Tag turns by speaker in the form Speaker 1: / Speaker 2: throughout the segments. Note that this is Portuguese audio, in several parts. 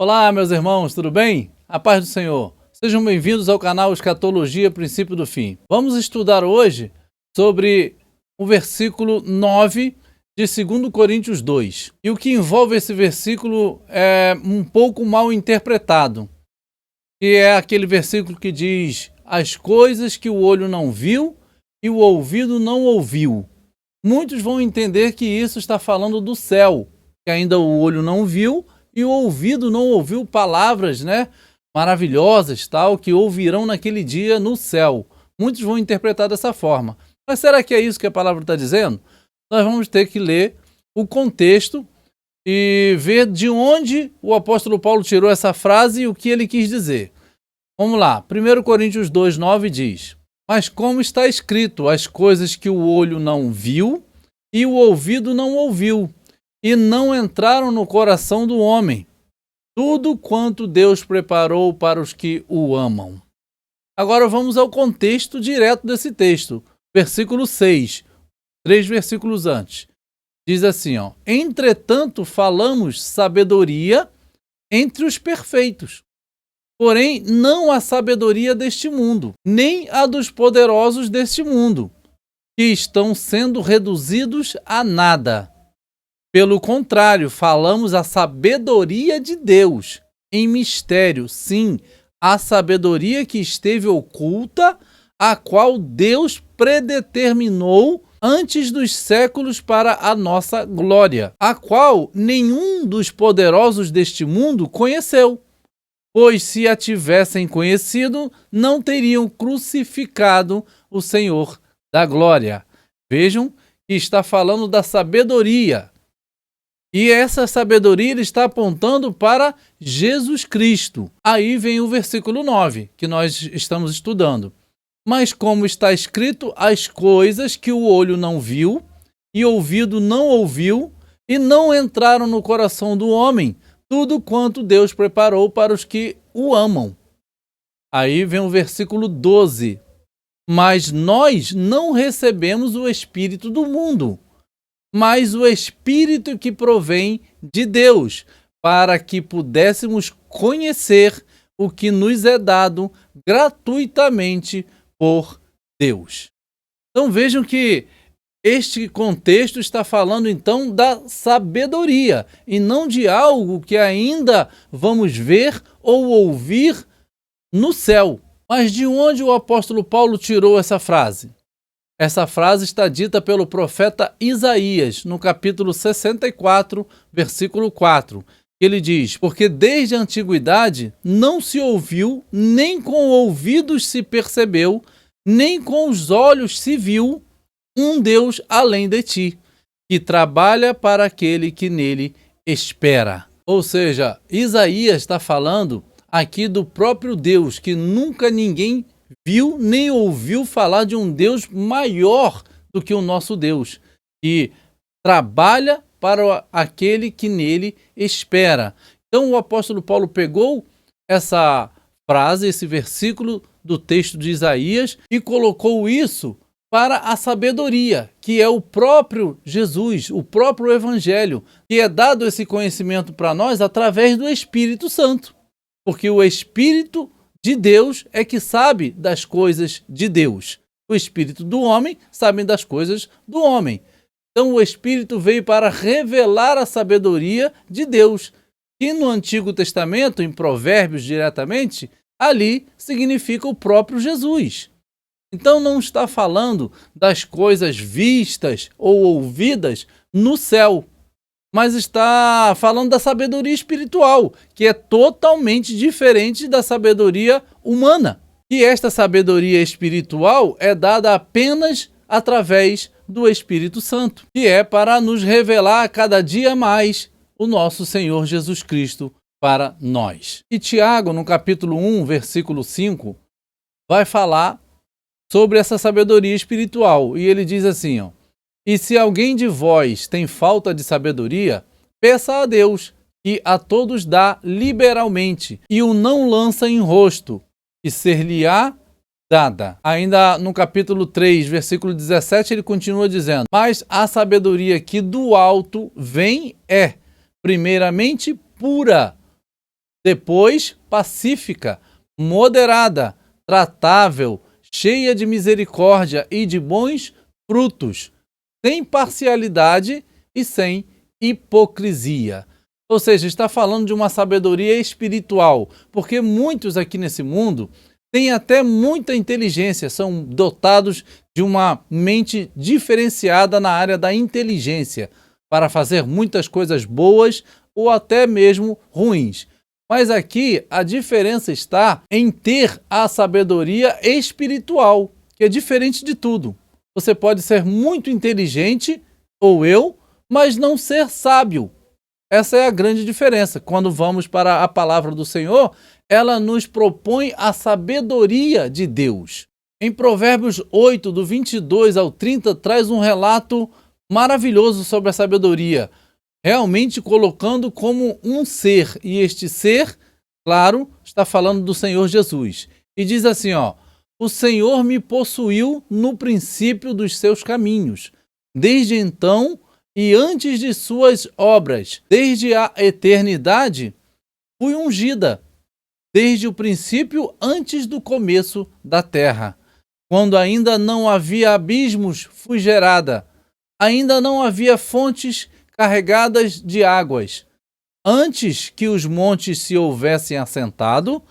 Speaker 1: Olá, meus irmãos, tudo bem? A paz do Senhor. Sejam bem-vindos ao canal Escatologia, Princípio do Fim. Vamos estudar hoje sobre o versículo 9 de 2 Coríntios 2. E o que envolve esse versículo é um pouco mal interpretado, que é aquele versículo que diz: as coisas que o olho não viu e o ouvido não ouviu. Muitos vão entender que isso está falando do céu, que ainda o olho não viu e o ouvido não ouviu palavras, maravilhosas, tal, que ouvirão naquele dia no céu. Muitos vão interpretar dessa forma. Mas será que é isso que a palavra está dizendo? Nós vamos ter que ler o contexto e ver de onde o apóstolo Paulo tirou essa frase e o que ele quis dizer. Vamos lá. 1 Coríntios 2:9 diz: mas como está escrito, as coisas que o olho não viu e o ouvido não ouviu, e não entraram no coração do homem, tudo quanto Deus preparou para os que o amam. Agora vamos ao contexto direto desse texto. Versículo 6, 3 versículos antes. Diz assim, entretanto falamos sabedoria entre os perfeitos. Porém, não a sabedoria deste mundo, nem a dos poderosos deste mundo, que estão sendo reduzidos a nada. Pelo contrário, falamos a sabedoria de Deus, em mistério, sim, a sabedoria que esteve oculta, a qual Deus predeterminou antes dos séculos para a nossa glória, a qual nenhum dos poderosos deste mundo conheceu. Pois se a tivessem conhecido, não teriam crucificado o Senhor da glória. Vejam que está falando da sabedoria. E essa sabedoria ele está apontando para Jesus Cristo. Aí vem o versículo 9, que nós estamos estudando. Mas como está escrito, as coisas que o olho não viu e o ouvido não ouviu e não entraram no coração do homem, tudo quanto Deus preparou para os que o amam. Aí vem o versículo 12. Mas nós não recebemos o Espírito do mundo, mas o Espírito que provém de Deus, para que pudéssemos conhecer o que nos é dado gratuitamente por Deus. Então vejam que este contexto está falando então da sabedoria e não de algo que ainda vamos ver ou ouvir no céu. Mas de onde o apóstolo Paulo tirou essa frase? Essa frase está dita pelo profeta Isaías, no capítulo 64, versículo 4. Ele diz: porque desde a antiguidade não se ouviu, nem com ouvidos se percebeu, nem com os olhos se viu, um Deus além de ti, que trabalha para aquele que nele espera. Ou seja, Isaías está falando aqui do próprio Deus, que nunca ninguém viu nem ouviu falar de um Deus maior do que o nosso Deus, que trabalha para aquele que nele espera. Então o apóstolo Paulo pegou essa frase, esse versículo do texto de Isaías e colocou isso para a sabedoria, que é o próprio Jesus, o próprio Evangelho, que é dado esse conhecimento para nós através do Espírito Santo, porque o Espírito de Deus é que sabe das coisas de Deus. O Espírito do homem sabe das coisas do homem. Então o Espírito veio para revelar a sabedoria de Deus, que no Antigo Testamento, em Provérbios diretamente, ali significa o próprio Jesus. Então não está falando das coisas vistas ou ouvidas no céu, mas está falando da sabedoria espiritual, que é totalmente diferente da sabedoria humana. E esta sabedoria espiritual é dada apenas através do Espírito Santo, que é para nos revelar cada dia mais o nosso Senhor Jesus Cristo para nós. E Tiago, no capítulo 1, versículo 5, vai falar sobre essa sabedoria espiritual. E ele diz assim, e se alguém de vós tem falta de sabedoria, peça a Deus, que a todos dá liberalmente, e o não lança em rosto, e ser-lhe-á dada. Ainda no capítulo 3, versículo 17, ele continua dizendo, mas a sabedoria que do alto vem é, primeiramente, pura, Depois, pacífica, moderada, tratável, cheia de misericórdia e de bons frutos, sem parcialidade e sem hipocrisia. Ou seja, está falando de uma sabedoria espiritual, porque muitos aqui nesse mundo têm até muita inteligência, são dotados de uma mente diferenciada na área da inteligência, para fazer muitas coisas boas ou até mesmo ruins. Mas aqui a diferença está em ter a sabedoria espiritual, que é diferente de tudo. Você pode ser muito inteligente, ou eu, mas não ser sábio. Essa é a grande diferença. Quando vamos para a palavra do Senhor, ela nos propõe a sabedoria de Deus. Em Provérbios 8, do 22 ao 30, traz um relato maravilhoso sobre a sabedoria, realmente colocando como um ser, e este ser, claro, está falando do Senhor Jesus. E diz assim, o Senhor me possuiu no princípio dos seus caminhos, desde então e antes de suas obras, desde a eternidade, fui ungida, desde o princípio, antes do começo da terra. Quando ainda não havia abismos, fui gerada, ainda não havia fontes carregadas de águas. Antes que os montes se houvessem assentado,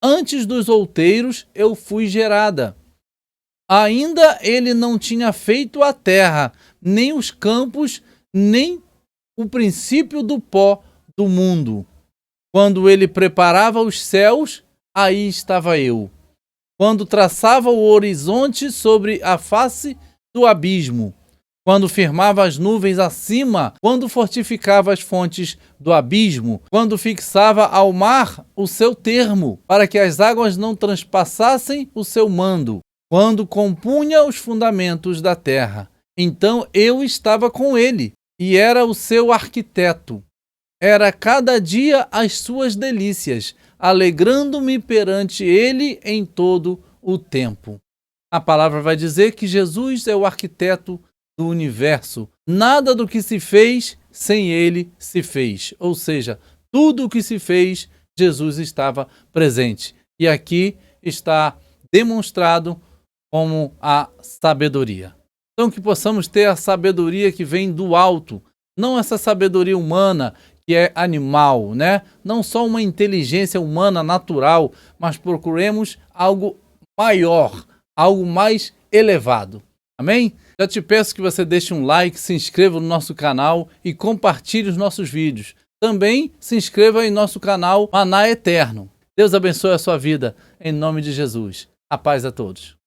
Speaker 1: antes dos outeiros eu fui gerada. Ainda ele não tinha feito a terra, nem os campos, nem o princípio do pó do mundo. Quando ele preparava os céus, aí estava eu. Quando traçava o horizonte sobre a face do abismo, quando firmava as nuvens acima, quando fortificava as fontes do abismo, quando fixava ao mar o seu termo, para que as águas não transpassassem o seu mando, quando compunha os fundamentos da terra. Então eu estava com ele, e era o seu arquiteto. Era cada dia as suas delícias, alegrando-me perante ele em todo o tempo. A palavra vai dizer que Jesus é o arquiteto do universo. Nada do que se fez sem ele se fez. Ou seja, tudo o que se fez, Jesus estava presente. E aqui está demonstrado como a sabedoria. Então que possamos ter a sabedoria que vem do alto, não essa sabedoria humana que é animal, né? Não só uma inteligência humana natural, mas procuremos algo maior, algo mais elevado. Amém? Já te peço que você deixe um like, se inscreva no nosso canal e compartilhe os nossos vídeos. Também se inscreva em nosso canal Maná Eterno. Deus abençoe a sua vida, em nome de Jesus. A paz a todos.